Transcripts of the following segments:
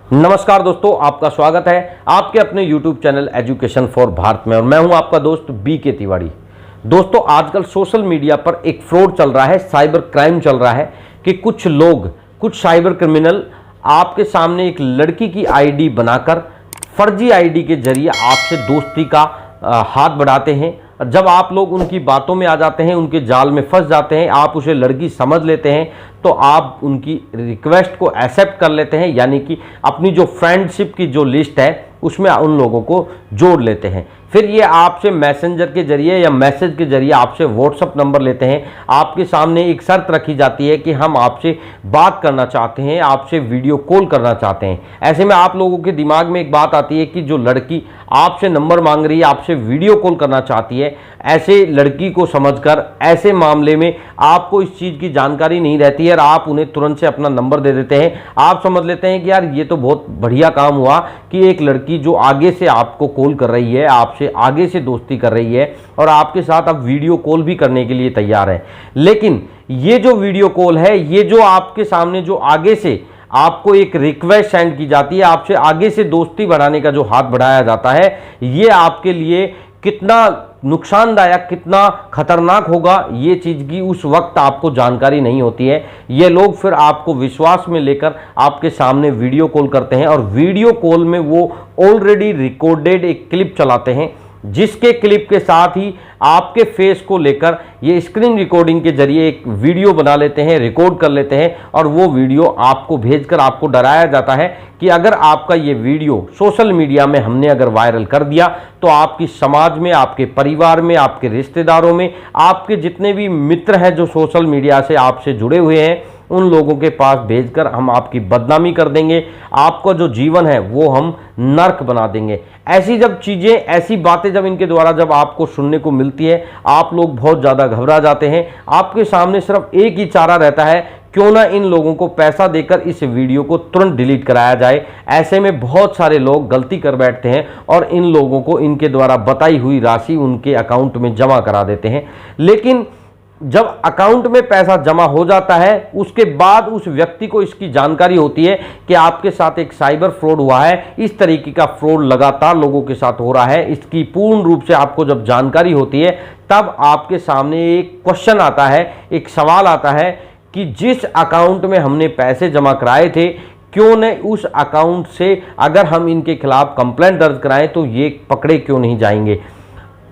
नमस्कार दोस्तों, आपका स्वागत है आपके अपने YouTube channel education for Bharat में। और मैं हूं आपका दोस्त BK तिवारी। दोस्तों, आजकल सोशल मीडिया पर एक फ्रॉड चल रहा है, साइबर क्राइम चल रहा है कि कुछ लोग, कुछ साइबर क्रिमिनल आपके सामने एक लड़की की आईडी बनाकर फर्जी आईडी के जरिए आपसे दोस्ती का हाथ बढ़ाते हैं। जब आप लोग उनकी बातों में आ जाते हैं, उनके जाल में फंस जाते हैं, आप उसे लड़की समझ लेते हैं, तो आप उनकी रिक्वेस्ट को एक्सेप्ट कर लेते हैं, यानी कि अपनी जो फ्रेंडशिप की जो लिस्ट है उसमें उन लोगों को जोड़ लेते हैं। फिर ये आपसे मैसेंजर के जरिए या मैसेज के जरिए आपसे व्हाट्सअप नंबर लेते हैं। आपके सामने एक शर्त रखी जाती है कि हम आपसे बात करना चाहते हैं, आपसे वीडियो कॉल करना चाहते हैं। ऐसे में आप लोगों के दिमाग में एक बात आती है कि जो लड़की आपसे नंबर मांग रही है, आपसे वीडियो कॉल करना चाहती है, ऐसे लड़की को समझकर ऐसे मामले में आपको इस चीज़ की जानकारी नहीं रहती है और आप उन्हें तुरंत से अपना नंबर दे देते हैं। आप समझ लेते हैं कि यार ये तो बहुत बढ़िया काम हुआ कि एक लड़की जो आगे से आपको कॉल कर रही है, आपसे आगे से दोस्ती कर रही है और आपके साथ अब वीडियो कॉल भी करने के लिए तैयार है। लेकिन ये जो वीडियो कॉल है, ये जो आपके सामने जो आगे से आपको एक रिक्वेस्ट सेंड की जाती है, आपसे आगे से दोस्ती बढ़ाने का जो हाथ बढ़ाया जाता है, ये आपके लिए कितना नुकसानदायक, कितना खतरनाक होगा, ये चीज़ की उस वक्त आपको जानकारी नहीं होती है। ये लोग फिर आपको विश्वास में लेकर आपके सामने वीडियो कॉल करते हैं और वीडियो कॉल में वो ऑलरेडी रिकॉर्डेड एक क्लिप चलाते हैं, जिसके क्लिप के साथ ही आपके फेस को लेकर ये स्क्रीन रिकॉर्डिंग के जरिए एक वीडियो बना लेते हैं, रिकॉर्ड कर लेते हैं और वो वीडियो आपको भेजकर आपको डराया जाता है कि अगर आपका ये वीडियो सोशल मीडिया में हमने अगर वायरल कर दिया तो आपकी समाज में, आपके परिवार में, आपके रिश्तेदारों में, आपके जितने भी मित्र हैं जो सोशल मीडिया से आपसे जुड़े हुए हैं, उन लोगों के पास भेजकर हम आपकी बदनामी कर देंगे, आपका जो जीवन है वो हम नर्क बना देंगे। ऐसी जब चीज़ें, ऐसी बातें जब इनके द्वारा जब आपको सुनने को मिलती है, आप लोग बहुत ज़्यादा घबरा जाते हैं। आपके सामने सिर्फ एक ही चारा रहता है, क्यों ना इन लोगों को पैसा देकर इस वीडियो को तुरंत डिलीट कराया जाए। ऐसे में बहुत सारे लोग गलती कर बैठते हैं और इन लोगों को इनके द्वारा बताई हुई राशि उनके अकाउंट में जमा करा देते हैं। लेकिन जब अकाउंट में पैसा जमा हो जाता है, उसके बाद उस व्यक्ति को इसकी जानकारी होती है कि आपके साथ एक साइबर फ्रॉड हुआ है, इस तरीके का फ्रॉड लगातार लोगों के साथ हो रहा है, इसकी पूर्ण रूप से आपको जब जानकारी होती है, तब आपके सामने एक क्वेश्चन आता है, एक सवाल आता है कि जिस अकाउंट में हमने पैसे जमा कराए थे, क्यों न उस अकाउंट से अगर हम इनके खिलाफ कंप्लेंट दर्ज कराएं तो ये पकड़े क्यों नहीं जाएंगे।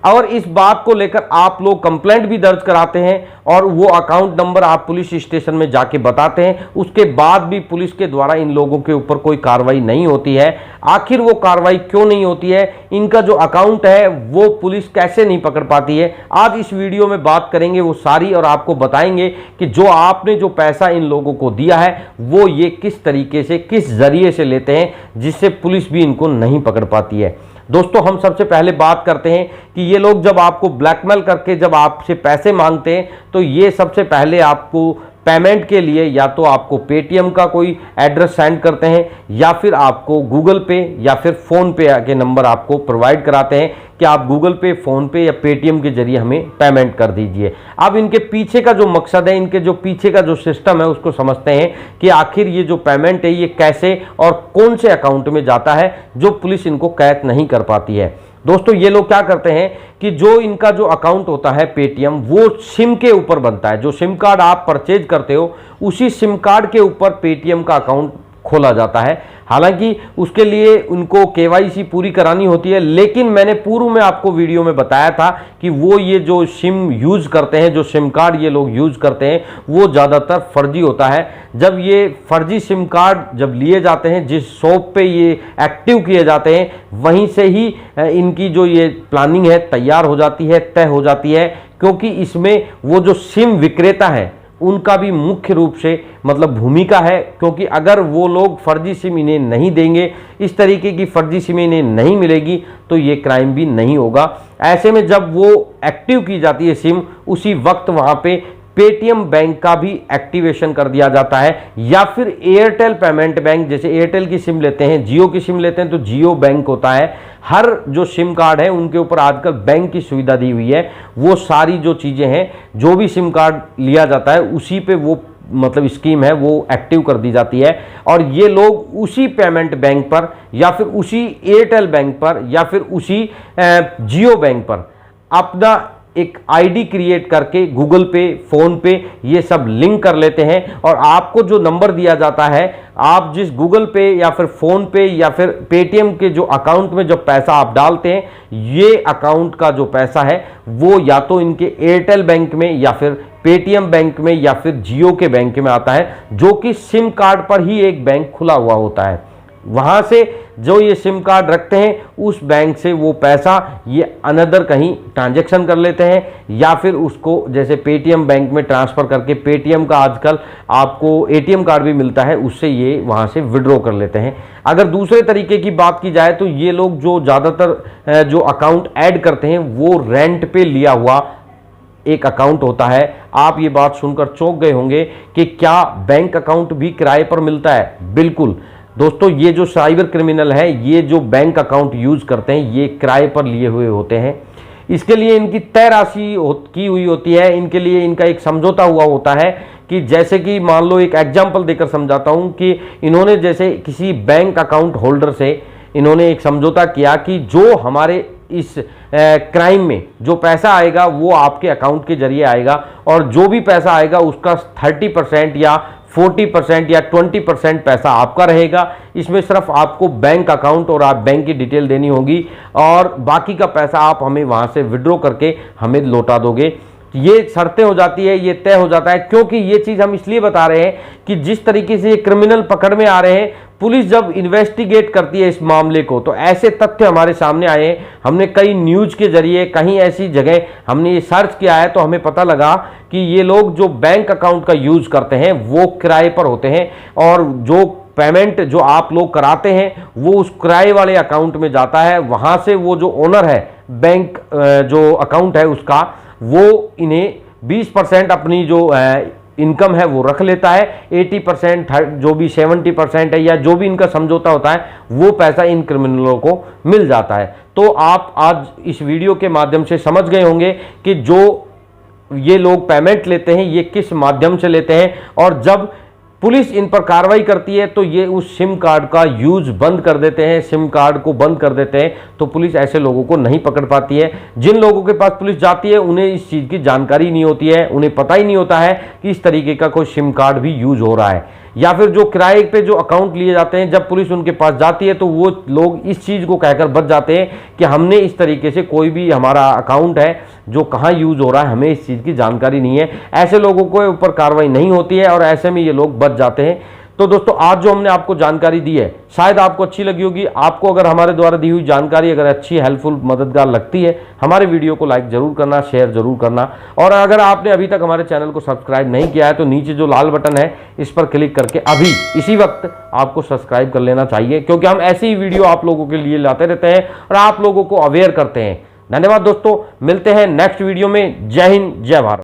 और इस बात को लेकर आप लोग कंप्लेंट भी दर्ज कराते हैं और वो अकाउंट नंबर आप पुलिस स्टेशन में जाके बताते हैं, उसके बाद भी पुलिस के द्वारा इन लोगों के ऊपर कोई कार्रवाई नहीं होती है। आखिर वो कार्रवाई क्यों नहीं होती है? इनका जो अकाउंट है वो पुलिस कैसे नहीं पकड़ पाती है? आज इस वीडियो में बात करेंगे वो सारी और आपको बताएंगे कि जो आपने जो पैसा इन लोगों को दिया है वो ये किस तरीके से, किस जरिए से लेते हैं, जिससे पुलिस भी इनको नहीं पकड़ पाती है। दोस्तों, हम सबसे पहले बात करते हैं कि ये लोग जब आपको ब्लैकमेल करके जब आपसे पैसे मांगते हैं तो ये सबसे पहले आपको पेमेंट के लिए या तो आपको पेटीएम का कोई एड्रेस सेंड करते हैं या फिर आपको गूगल पे या फिर फ़ोन पे के नंबर आपको प्रोवाइड कराते हैं कि आप गूगल पे, फ़ोन पे या पेटीएम के जरिए हमें पेमेंट कर दीजिए। अब इनके पीछे का जो मकसद है, इनके जो पीछे का जो सिस्टम है, उसको समझते हैं कि आखिर ये जो पेमेंट है ये कैसे और कौन से अकाउंट में जाता है, जो पुलिस इनको कैच नहीं कर पाती है। दोस्तों, ये लोग क्या करते हैं कि जो इनका जो अकाउंट होता है पेटीएम, वो सिम के ऊपर बनता है। जो सिम कार्ड आप परचेज करते हो, उसी सिम कार्ड के ऊपर पेटीएम का अकाउंट खोला जाता है। हालांकि उसके लिए उनको केवाईसी पूरी करानी होती है, लेकिन मैंने पूर्व में आपको वीडियो में बताया था कि वो ये जो सिम यूज़ करते हैं, जो सिम कार्ड ये लोग यूज़ करते हैं, वो ज़्यादातर फर्जी होता है। जब ये फर्जी सिम कार्ड जब लिए जाते हैं, जिस शॉप पे ये एक्टिव किए जाते हैं, वहीं से ही इनकी जो ये प्लानिंग है तैयार हो जाती है, तय हो जाती है। क्योंकि इसमें वो जो सिम विक्रेता है उनका भी मुख्य रूप से मतलब भूमिका है, क्योंकि अगर वो लोग फर्जी सिम इन्हें नहीं देंगे, इस तरीके की फर्जी सिम इन्हें नहीं मिलेगी, तो ये क्राइम भी नहीं होगा। ऐसे में जब वो एक्टिव की जाती है सिम, उसी वक्त वहाँ पे पेटीएम बैंक का भी एक्टिवेशन कर दिया जाता है, या फिर एयरटेल पेमेंट बैंक, जैसे एयरटेल की सिम लेते हैं, जियो की सिम लेते हैं तो जियो बैंक होता है। हर जो सिम कार्ड है उनके ऊपर आजकल बैंक की सुविधा दी हुई है। वो सारी जो चीज़ें हैं, जो भी सिम कार्ड लिया जाता है उसी पे वो मतलब स्कीम है वो एक्टिव कर दी जाती है और ये लोग उसी पेमेंट बैंक पर या फिर उसी एयरटेल बैंक पर या फिर उसी जियो बैंक पर अपना एक आईडी क्रिएट करके गूगल पे, फोन पे ये सब लिंक कर लेते हैं और आपको जो नंबर दिया जाता है, आप जिस गूगल पे या फिर फोन पे या फिर पेटीएम के जो अकाउंट में जो पैसा आप डालते हैं, ये अकाउंट का जो पैसा है वो या तो इनके एयरटेल बैंक में या फिर पेटीएम बैंक में या फिर जियो के बैंक में आता है, जो कि सिम कार्ड पर ही एक बैंक खुला हुआ होता है। वहां से जो ये सिम कार्ड रखते हैं उस बैंक से वो पैसा ये अनदर कहीं ट्रांजैक्शन कर लेते हैं या फिर उसको जैसे पेटीएम बैंक में ट्रांसफर करके, पेटीएम का आजकल आपको एटीएम कार्ड भी मिलता है, उससे ये वहां से विड्रॉ कर लेते हैं। अगर दूसरे तरीके की बात की जाए तो ये लोग जो ज़्यादातर जो अकाउंट ऐड करते हैं वो रेंट पे लिया हुआ एक अकाउंट होता है। आप ये बात सुनकर चौंक गए होंगे कि क्या बैंक अकाउंट भी किराए पर मिलता है? बिल्कुल दोस्तों, ये जो साइबर क्रिमिनल है ये जो बैंक अकाउंट यूज करते हैं ये किराए पर लिए हुए होते हैं। इसके लिए इनकी तय राशि की हुई होती है, इनके लिए इनका एक समझौता हुआ होता है कि जैसे कि मान लो एक एग्जांपल देकर समझाता हूं कि इन्होंने जैसे किसी बैंक अकाउंट होल्डर से इन्होंने एक समझौता किया कि जो हमारे इस क्राइम में जो पैसा आएगा वो आपके अकाउंट के जरिए आएगा और जो भी पैसा आएगा उसका 30% या 40% या 20% पैसा आपका रहेगा। इसमें सिर्फ आपको बैंक अकाउंट और आप बैंक की डिटेल देनी होगी और बाकी का पैसा आप हमें वहां से विड्रॉ करके हमें लौटा दोगे। ये शर्तें हो जाती है, ये तय हो जाता है, क्योंकि ये चीज हम इसलिए बता रहे हैं कि जिस तरीके से ये क्रिमिनल पकड़ में आ रहे हैं, पुलिस जब इन्वेस्टिगेट करती है इस मामले को तो ऐसे तथ्य हमारे सामने आए हैं। हमने कई न्यूज के जरिए कहीं ऐसी जगह हमने ये सर्च किया है तो हमें पता लगा कि ये लोग जो बैंक अकाउंट का यूज करते हैं वो किराए पर होते हैं और जो पेमेंट जो आप लोग कराते हैं वो उस किराए वाले अकाउंट में जाता है। वहां से वो जो ओनर है बैंक जो अकाउंट है उसका, वो इन्हें 20% अपनी जो इनकम है वो रख लेता है, 80% जो भी 70% है या जो भी इनका समझौता होता है वो पैसा इन क्रिमिनलों को मिल जाता है। तो आप आज इस वीडियो के माध्यम से समझ गए होंगे कि जो ये लोग पेमेंट लेते हैं ये किस माध्यम से लेते हैं और जब पुलिस इन पर कार्रवाई करती है तो ये उस सिम कार्ड का यूज बंद कर देते हैं, सिम कार्ड को बंद कर देते हैं। तो पुलिस ऐसे लोगों को नहीं पकड़ पाती है। जिन लोगों के पास पुलिस जाती है उन्हें इस चीज़ की जानकारी नहीं होती है, उन्हें पता ही नहीं होता है कि इस तरीके का कोई सिम कार्ड भी यूज हो रहा है। या फिर जो किराए पे जो अकाउंट लिए जाते हैं जब पुलिस उनके पास जाती है तो वो लोग इस चीज़ को कहकर बच जाते हैं कि हमने इस तरीके से कोई भी हमारा अकाउंट है जो कहाँ यूज हो रहा है हमें इस चीज़ की जानकारी नहीं है। ऐसे लोगों को ऊपर कार्रवाई नहीं होती है और ऐसे में ये लोग बच जाते हैं। तो दोस्तों आज जो हमने आपको जानकारी दी है शायद आपको अच्छी लगी होगी। आपको अगर हमारे द्वारा दी हुई जानकारी अगर अच्छी, हेल्पफुल, मददगार लगती है हमारे वीडियो को लाइक जरूर करना, शेयर जरूर करना और अगर आपने अभी तक हमारे चैनल को सब्सक्राइब नहीं किया है तो नीचे जो लाल बटन है इस पर क्लिक करके अभी इसी वक्त आपको सब्सक्राइब कर लेना चाहिए, क्योंकि हम ऐसी ही वीडियो आप लोगों के लिए लाते रहते हैं और आप लोगों को अवेयर करते हैं। धन्यवाद दोस्तों, मिलते हैं नेक्स्ट वीडियो में। जय हिंद, जय भारत।